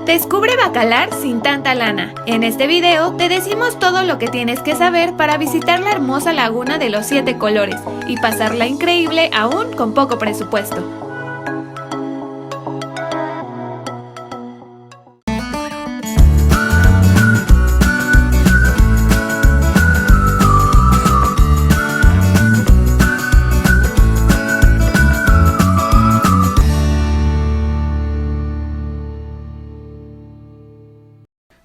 Descubre Bacalar sin tanta lana. En este video te decimos todo lo que tienes que saber para visitar la hermosa laguna de los 7 colores y pasarla increíble aún con poco presupuesto.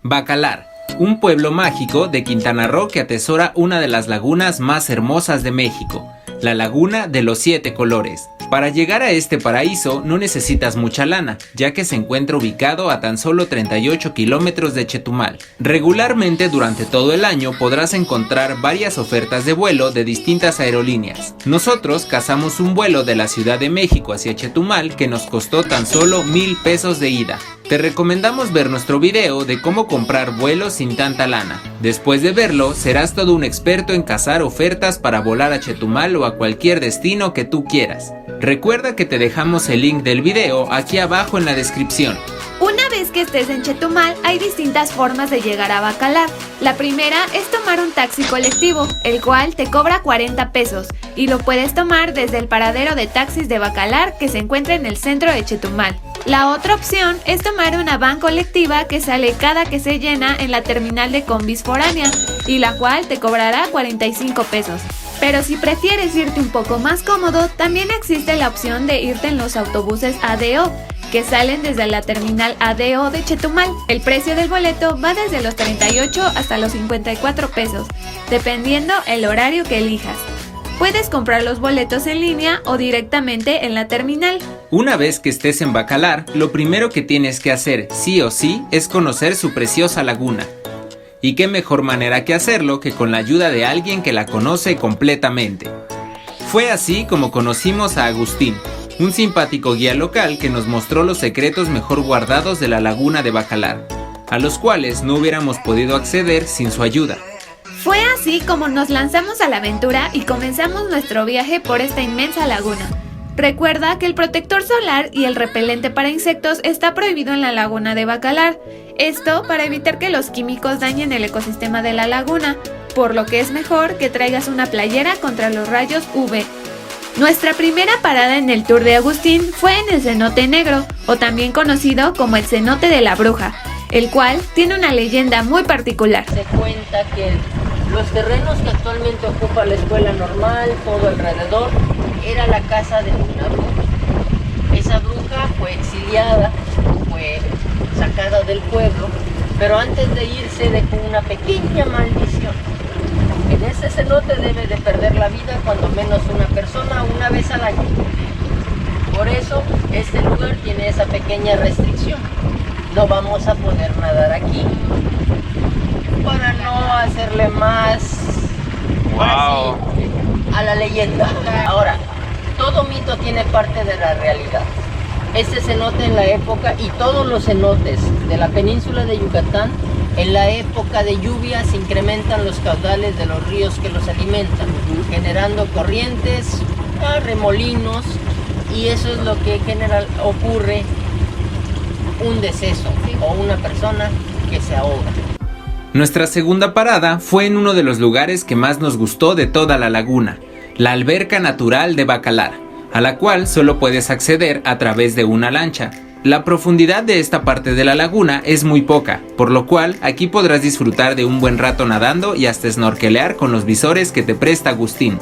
Bacalar, un pueblo mágico de Quintana Roo que atesora una de las lagunas más hermosas de México, la Laguna de los 7 Colores. Para llegar a este paraíso no necesitas mucha lana, ya que se encuentra ubicado a tan solo 38 kilómetros de Chetumal. Regularmente durante todo el año podrás encontrar varias ofertas de vuelo de distintas aerolíneas. Nosotros cazamos un vuelo de la Ciudad de México hacia Chetumal que nos costó tan solo 1,000 pesos de ida. Te recomendamos ver nuestro video de cómo comprar vuelos sin tanta lana. Después de verlo, serás todo un experto en cazar ofertas para volar a Chetumal o a cualquier destino que tú quieras. Recuerda que te dejamos el link del video aquí abajo en la descripción. Una vez que estés en Chetumal, hay distintas formas de llegar a Bacalar. La primera es tomar un taxi colectivo, el cual te cobra 40 pesos y lo puedes tomar desde el paradero de taxis de Bacalar que se encuentra en el centro de Chetumal. La otra opción es tomar una van colectiva que sale cada que se llena en la terminal de combis foránea y la cual te cobrará 45 pesos. Pero si prefieres irte un poco más cómodo, también existe la opción de irte en los autobuses ADO, que salen desde la terminal ADO de Chetumal. El precio del boleto va desde los 38 hasta los 54 pesos, dependiendo el horario que elijas. Puedes comprar los boletos en línea o directamente en la terminal. Una vez que estés en Bacalar, lo primero que tienes que hacer, sí o sí, es conocer su preciosa laguna. Y qué mejor manera que hacerlo que con la ayuda de alguien que la conoce completamente. Fue así como conocimos a Agustín, un simpático guía local que nos mostró los secretos mejor guardados de la laguna de Bacalar, a los cuales no hubiéramos podido acceder sin su ayuda. Fue así como nos lanzamos a la aventura y comenzamos nuestro viaje por esta inmensa laguna. Recuerda que el protector solar y el repelente para insectos está prohibido en la laguna de Bacalar. Esto para evitar que los químicos dañen el ecosistema de la laguna, por lo que es mejor que traigas una playera contra los rayos UV. Nuestra primera parada en el tour de Agustín fue en el Cenote Negro, o también conocido como el Cenote de la Bruja, el cual tiene una leyenda muy particular. Se cuenta que los terrenos que actualmente ocupa la escuela normal, todo alrededor, era la casa de una bruja. Esa bruja fue exiliada, fue sacada del pueblo, pero antes de irse dejó una pequeña maldición. En ese cenote debe de perder la vida cuando menos una persona una vez al año. Por eso este lugar tiene esa pequeña restricción. No vamos a poder nadar aquí para no hacerle más a la leyenda. Ahora, todo mito tiene parte de la realidad. Este cenote en la época y todos los cenotes de la península de Yucatán, en la época de lluvia se incrementan los caudales de los ríos que los alimentan, generando corrientes, remolinos, y eso es lo que en general ocurre un deceso o una persona que se ahoga. Nuestra segunda parada fue en uno de los lugares que más nos gustó de toda la laguna, la alberca natural de Bacalar, a la cual solo puedes acceder a través de una lancha. La profundidad de esta parte de la laguna es muy poca, por lo cual aquí podrás disfrutar de un buen rato nadando y hasta snorkelear con los visores que te presta Agustín.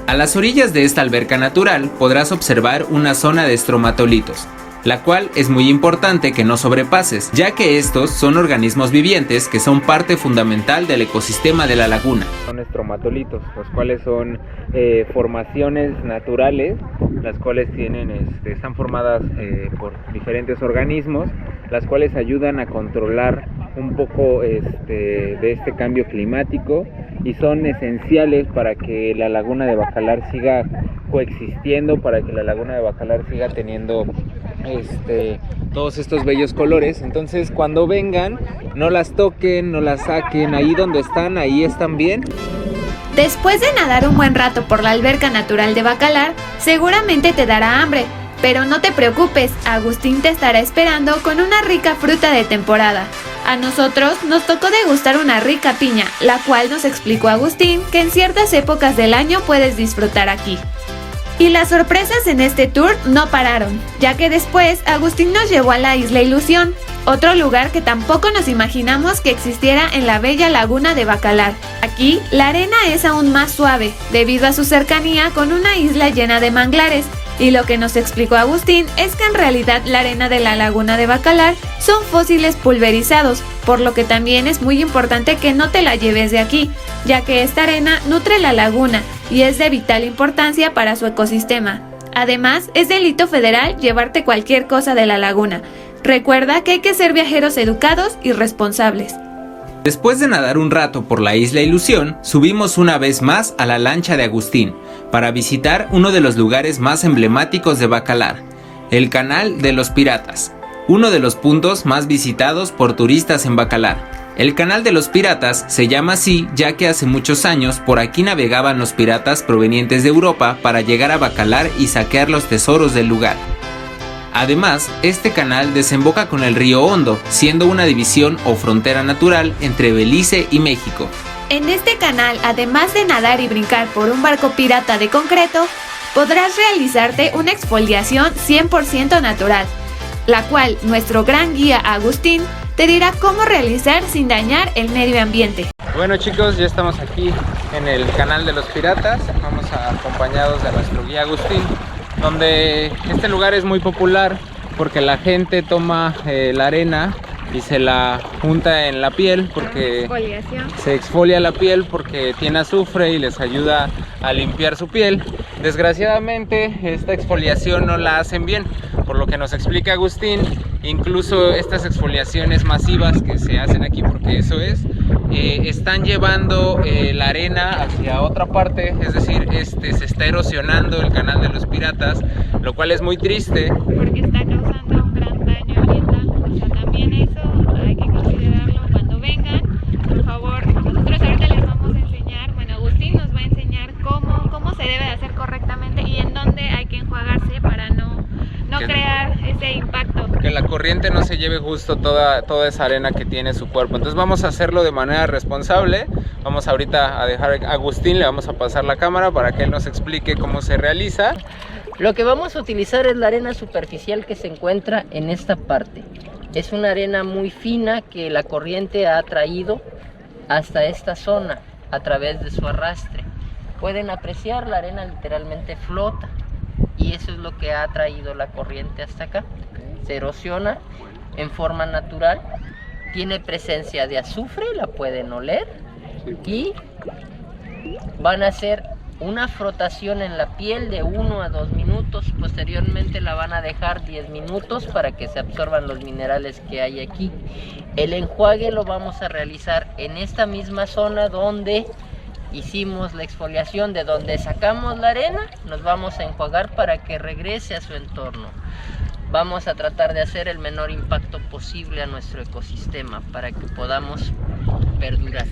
A las orillas de esta alberca natural podrás observar una zona de estromatolitos, la cual es muy importante que no sobrepases, ya que estos son organismos vivientes que son parte fundamental del ecosistema de la laguna. Son estromatolitos, los cuales son formaciones naturales, las cuales están formadas por diferentes organismos, las cuales ayudan a controlar un poco de este cambio climático y son esenciales para que la laguna de Bacalar siga coexistiendo, para que la laguna de Bacalar siga teniendo todos estos bellos colores. Entonces cuando vengan, no las toquen, no las saquen, ahí donde están, ahí están bien. Después de nadar un buen rato por la alberca natural de Bacalar, seguramente te dará hambre, Pero no te preocupes, Agustín te estará esperando con una rica fruta de temporada. A nosotros nos tocó degustar una rica piña, la cual nos explicó Agustín que en ciertas épocas del año puedes disfrutar aquí. Y las sorpresas en este tour no pararon, ya que después Agustín nos llevó a la Isla Ilusión, otro lugar que tampoco nos imaginamos que existiera en la bella laguna de Bacalar. Aquí, la arena es aún más suave, debido a su cercanía con una isla llena de manglares, y lo que nos explicó Agustín es que en realidad la arena de la laguna de Bacalar son fósiles pulverizados, por lo que también es muy importante que no te la lleves de aquí, ya que esta arena nutre la laguna y es de vital importancia para su ecosistema. Además, es delito federal llevarte cualquier cosa de la laguna. Recuerda que hay que ser viajeros educados y responsables. Después de nadar un rato por la Isla Ilusión, subimos una vez más a la lancha de Agustín para visitar uno de los lugares más emblemáticos de Bacalar, el Canal de los Piratas, uno de los puntos más visitados por turistas en Bacalar. El Canal de los Piratas se llama así ya que hace muchos años por aquí navegaban los piratas provenientes de Europa para llegar a Bacalar y saquear los tesoros del lugar. Además, este canal desemboca con el río Hondo, siendo una división o frontera natural entre Belice y México. En este canal, además de nadar y brincar por un barco pirata de concreto, podrás realizarte una exfoliación 100% natural, la cual nuestro gran guía Agustín te dirá cómo realizar sin dañar el medio ambiente. Bueno chicos, ya estamos aquí en el Canal de los Piratas, vamos acompañados de nuestro guía Agustín, donde este lugar es muy popular porque la gente toma la arena y se la junta en la piel porque se exfolia la piel porque tiene azufre y les ayuda a limpiar su piel. Desgraciadamente esta exfoliación no la hacen bien, por lo que nos explica Agustín, incluso estas exfoliaciones masivas que se hacen aquí, porque eso es, están llevando la arena hacia otra parte, es decir, se está erosionando el Canal de los Piratas, lo cual es muy triste. Porque está causando un gran daño ambiental, o sea, también eso hay que considerarlo cuando vengan. Por favor, nosotros ahorita les vamos a enseñar, bueno, Agustín nos va a enseñar cómo se debe de hacer correctamente y en dónde hay que enjuagarse para no crear ese impacto. Que la corriente no se lleve justo toda esa arena que tiene su cuerpo. Entonces vamos a hacerlo de manera responsable. Vamos ahorita a dejar a Agustín, le vamos a pasar la cámara para que él nos explique cómo se realiza. Lo que vamos a utilizar es la arena superficial que se encuentra en esta parte. Es una arena muy fina que la corriente ha traído hasta esta zona a través de su arrastre. Pueden apreciar, la arena literalmente flota y eso es lo que ha traído la corriente hasta acá. Se erosiona en forma natural, tiene presencia de azufre, la pueden oler y van a hacer una frotación en la piel de 1 a 2 minutos, posteriormente la van a dejar 10 minutos para que se absorban los minerales que hay aquí. El enjuague lo vamos a realizar en esta misma zona donde hicimos la exfoliación, de donde sacamos la arena, nos vamos a enjuagar para que regrese a su entorno. Vamos a tratar de hacer el menor impacto posible a nuestro ecosistema para que podamos perdurar.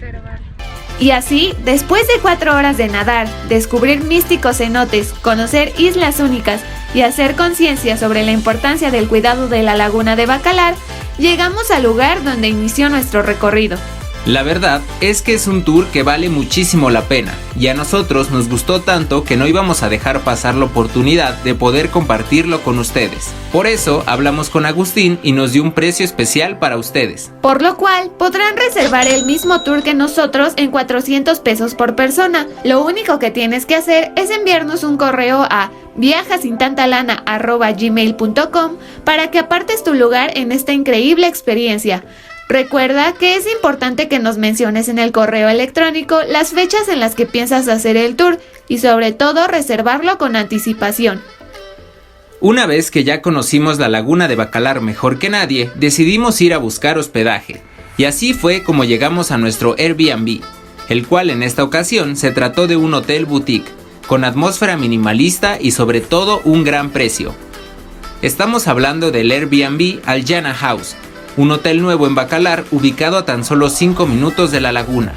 Y así, después de 4 horas de nadar, descubrir místicos cenotes, conocer islas únicas y hacer conciencia sobre la importancia del cuidado de la laguna de Bacalar, llegamos al lugar donde inició nuestro recorrido. La verdad es que es un tour que vale muchísimo la pena y a nosotros nos gustó tanto que no íbamos a dejar pasar la oportunidad de poder compartirlo con ustedes. Por eso hablamos con Agustín y nos dio un precio especial para ustedes. Por lo cual podrán reservar el mismo tour que nosotros en 400 pesos por persona. Lo único que tienes que hacer es enviarnos un correo a viajasintantalana@gmail.com para que apartes tu lugar en esta increíble experiencia. Recuerda que es importante que nos menciones en el correo electrónico las fechas en las que piensas hacer el tour y sobre todo reservarlo con anticipación. Una vez que ya conocimos la laguna de Bacalar mejor que nadie, decidimos ir a buscar hospedaje. Y así fue como llegamos a nuestro Airbnb, el cual en esta ocasión se trató de un hotel boutique, con atmósfera minimalista y sobre todo un gran precio. Estamos hablando del Airbnb Aljana House, un hotel nuevo en Bacalar ubicado a tan solo 5 minutos de la laguna.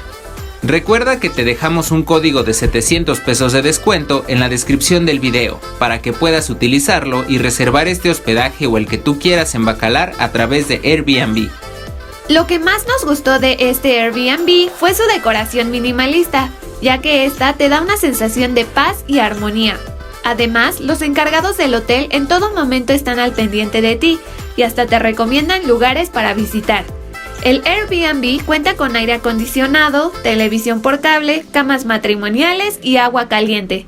Recuerda que te dejamos un código de 700 pesos de descuento en la descripción del video para que puedas utilizarlo y reservar este hospedaje o el que tú quieras en Bacalar a través de Airbnb. Lo que más nos gustó de este Airbnb fue su decoración minimalista, ya que esta te da una sensación de paz y armonía. Además, los encargados del hotel en todo momento están al pendiente de ti y hasta te recomiendan lugares para visitar. El Airbnb cuenta con aire acondicionado, televisión por cable, camas matrimoniales y agua caliente.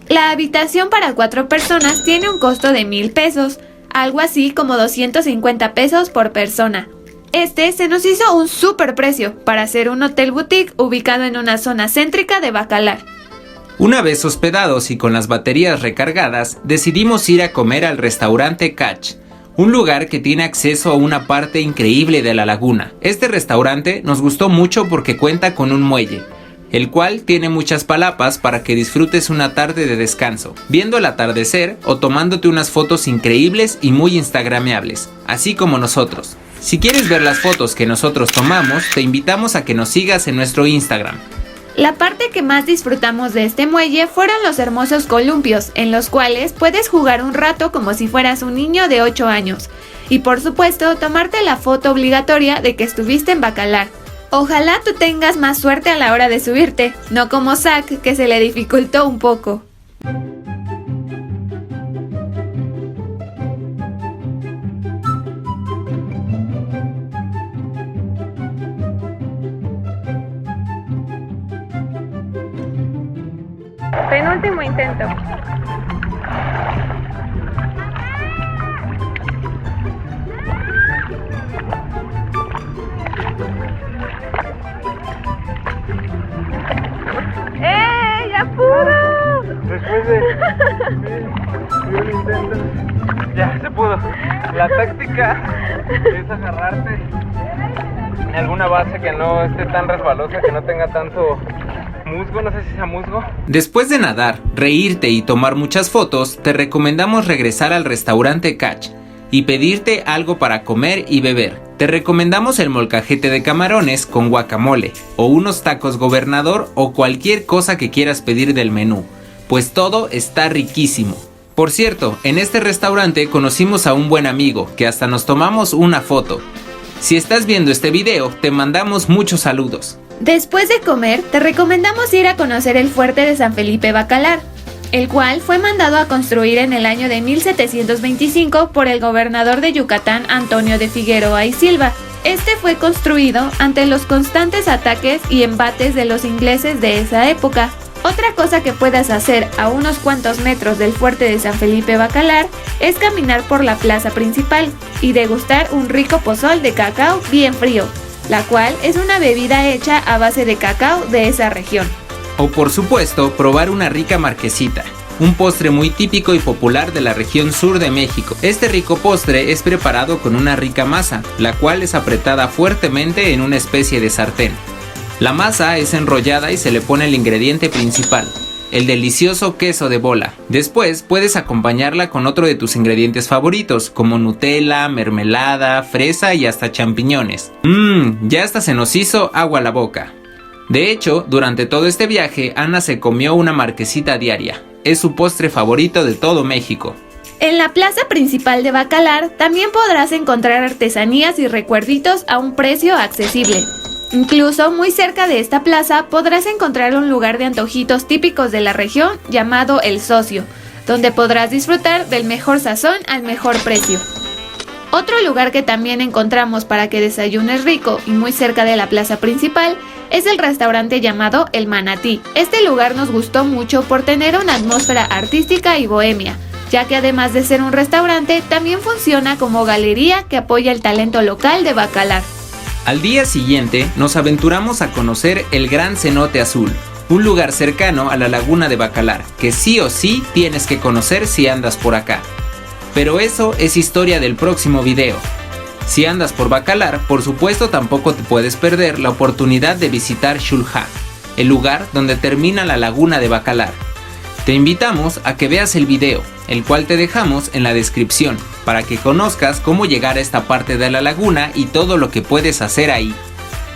La habitación para 4 personas tiene un costo de 1,000 pesos, algo así como 250 pesos por persona. Este se nos hizo un súper precio para ser un hotel boutique ubicado en una zona céntrica de Bacalar. Una vez hospedados y con las baterías recargadas, decidimos ir a comer al restaurante Catch, un lugar que tiene acceso a una parte increíble de la laguna. Este restaurante nos gustó mucho porque cuenta con un muelle, el cual tiene muchas palapas para que disfrutes una tarde de descanso, viendo el atardecer o tomándote unas fotos increíbles y muy instagrameables, así como nosotros. Si quieres ver las fotos que nosotros tomamos, te invitamos a que nos sigas en nuestro Instagram. La parte que más disfrutamos de este muelle fueron los hermosos columpios, en los cuales puedes jugar un rato como si fueras un niño de 8 años. Y por supuesto, tomarte la foto obligatoria de que estuviste en Bacalar. Ojalá tú tengas más suerte a la hora de subirte, no como Zach, que se le dificultó un poco. Penúltimo intento. ¡Ya pudo! Después de un intento, ya se pudo. La táctica es agarrarte en alguna base que no esté tan resbalosa, que no tenga tanto musgo, no sé si sea musgo. Después de nadar, reírte y tomar muchas fotos, te recomendamos regresar al restaurante Catch y pedirte algo para comer y beber. Te recomendamos el molcajete de camarones con guacamole, o unos tacos gobernador o cualquier cosa que quieras pedir del menú, pues todo está riquísimo. Por cierto, en este restaurante conocimos a un buen amigo, que hasta nos tomamos una foto. Si estás viendo este video, te mandamos muchos saludos. Después de comer, te recomendamos ir a conocer el fuerte de San Felipe Bacalar, el cual fue mandado a construir en el año de 1725 por el gobernador de Yucatán, Antonio de Figueroa y Silva. Este fue construido ante los constantes ataques y embates de los ingleses de esa época. Otra cosa que puedas hacer a unos cuantos metros del fuerte de San Felipe Bacalar es caminar por la plaza principal y degustar un rico pozol de cacao bien frío, la cual es una bebida hecha a base de cacao de esa región. O por supuesto, probar una rica marquesita, un postre muy típico y popular de la región sur de México. Este rico postre es preparado con una rica masa, la cual es apretada fuertemente en una especie de sartén. La masa es enrollada y se le pone el ingrediente principal, el delicioso queso de bola. Después puedes acompañarla con otro de tus ingredientes favoritos, como Nutella, mermelada, fresa y hasta champiñones. Ya hasta se nos hizo agua a la boca. De hecho, durante todo este viaje, Ana se comió una marquesita diaria. Es su postre favorito de todo México. En la plaza principal de Bacalar también podrás encontrar artesanías y recuerditos a un precio accesible. Incluso muy cerca de esta plaza podrás encontrar un lugar de antojitos típicos de la región llamado El Socio, donde podrás disfrutar del mejor sazón al mejor precio. Otro lugar que también encontramos para que desayunes rico y muy cerca de la plaza principal es el restaurante llamado El Manatí. Este lugar nos gustó mucho por tener una atmósfera artística y bohemia, ya que además de ser un restaurante, también funciona como galería que apoya el talento local de Bacalar. Al día siguiente nos aventuramos a conocer el Gran Cenote Azul, un lugar cercano a la laguna de Bacalar, que sí o sí tienes que conocer si andas por acá. Pero eso es historia del próximo video. Si andas por Bacalar, por supuesto tampoco te puedes perder la oportunidad de visitar Xul-Há, el lugar donde termina la laguna de Bacalar. Te invitamos a que veas el video, el cual te dejamos en la descripción, para que conozcas cómo llegar a esta parte de la laguna y todo lo que puedes hacer ahí.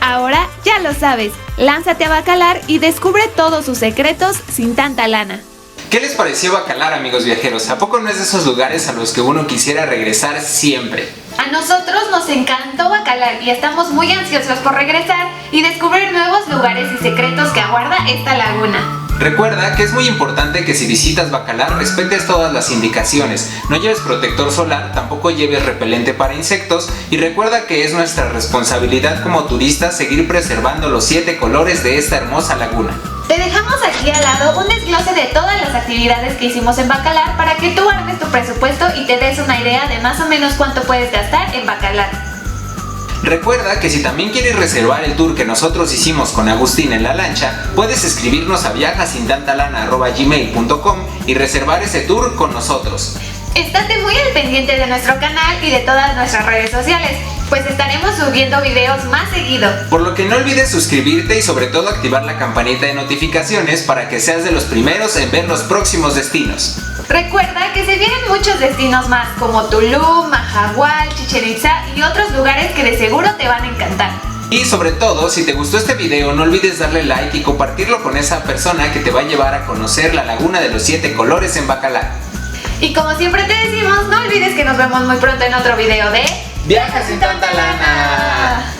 Ahora ya lo sabes, lánzate a Bacalar y descubre todos sus secretos sin tanta lana. ¿Qué les pareció Bacalar, amigos viajeros? ¿A poco no es de esos lugares a los que uno quisiera regresar siempre? A nosotros nos encantó Bacalar y estamos muy ansiosos por regresar y descubrir nuevos lugares y secretos que aguarda esta laguna. Recuerda que es muy importante que si visitas Bacalar respetes todas las indicaciones, no lleves protector solar, tampoco lleves repelente para insectos y recuerda que es nuestra responsabilidad como turistas seguir preservando los 7 colores de esta hermosa laguna. Te dejamos aquí al lado un desglose de todas las actividades que hicimos en Bacalar para que tú armes tu presupuesto y te des una idea de más o menos cuánto puedes gastar en Bacalar. Recuerda que si también quieres reservar el tour que nosotros hicimos con Agustín en la lancha, puedes escribirnos a viajasintantalana@gmail.com y reservar ese tour con nosotros. Estate muy al pendiente de nuestro canal y de todas nuestras redes sociales, pues estaremos subiendo videos más seguido. Por lo que no olvides suscribirte y sobre todo activar la campanita de notificaciones para que seas de los primeros en ver los próximos destinos. Recuerda que se vienen muchos destinos más como Tulum, Mahahual, Chichén Itzá y otros lugares que de seguro te van a encantar. Y sobre todo, si te gustó este video, no olvides darle like y compartirlo con esa persona que te va a llevar a conocer la Laguna de los 7 Colores en Bacalar. Y como siempre te decimos, no olvides que nos vemos muy pronto en otro video de ¡Viaja sin tanta lana!